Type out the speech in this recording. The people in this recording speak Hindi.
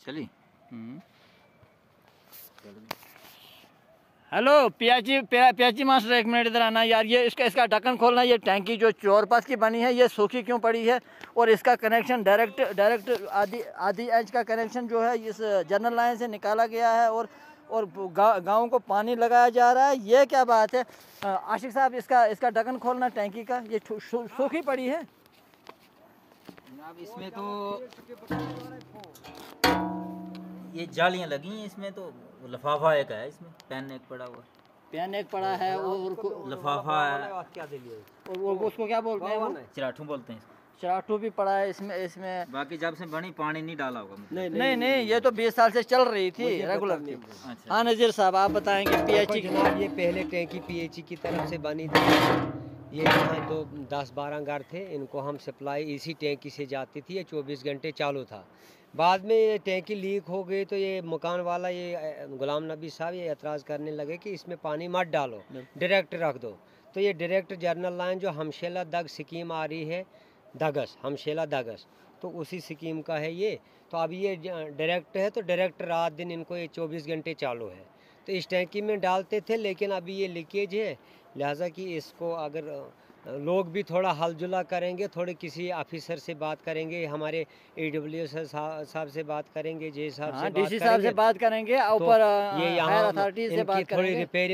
चली। हेलो पियाची मास्टर, एक मिनट इधर आना यार। ये इसका ढक्कन खोलना। ये टैंकी जो चौरपास की बनी है ये सूखी क्यों पड़ी है? और इसका कनेक्शन डायरेक्ट आधी इंच का कनेक्शन जो है इस जनरल लाइन से निकाला गया है और गाँव को पानी लगाया जा रहा है। ये क्या बात है? आशिक साहब, इसका ढक्कन खोलना टैंकी का। ये सूखी पड़ी है। अब इसमें तो ये जालियां लगी हैं, इसमें तो लिफाफा एक है, इसमें पेन एक पड़ा हुआ, पेन एक पड़ा है और लिफाफा है, और उसको क्या बोलते हैं? चिराठू बोलते हैं। चराटू भी पड़ा है इसमें। बाकी जब से बनी पानी नहीं डाला होगा। नहीं, ये तो 20 साल से चल रही थी रेगुलर थी। अच्छा। हाँ नज़ीर साहब, आप बताएंगे पीएचई जनाब, ये पहले टैंकी पीएचई की तरफ से बनी थी। ये यहाँ 10-12 घर थे, इनको हम सप्लाई इसी टैंकी से जाती थी। ये 24 घंटे चालू था। बाद में ये टैंकी लीक हो गई तो ये मकान वाला, ये गुलाम नबी साहब, ये एतराज़ करने लगे कि इसमें पानी मत डालो, डायरेक्ट रख दो। तो ये डायरेक्ट जनरल लाइन जो हमशेला दग स्कीम आ रही है, दगस हमशेला दगस, तो उसी स्कीम का है ये। तो अब ये डायरेक्ट है तो डायरेक्ट रात दिन इनको ये 24 घंटे चालू है। तो इस टैंकी में डालते थे, लेकिन अभी ये लीकेज है, लिहाजा कि इसको अगर लोग भी थोड़ा हलजुला करेंगे, थोड़े किसी ऑफिसर से बात करेंगे, हमारे AWS साहब से बात करेंगे, जे साहब से डीसी साहब से बात करेंगे, ऊपर ये यहाँ अथॉरिटी से बात करेंगे। थोड़ी रिपेयरिंग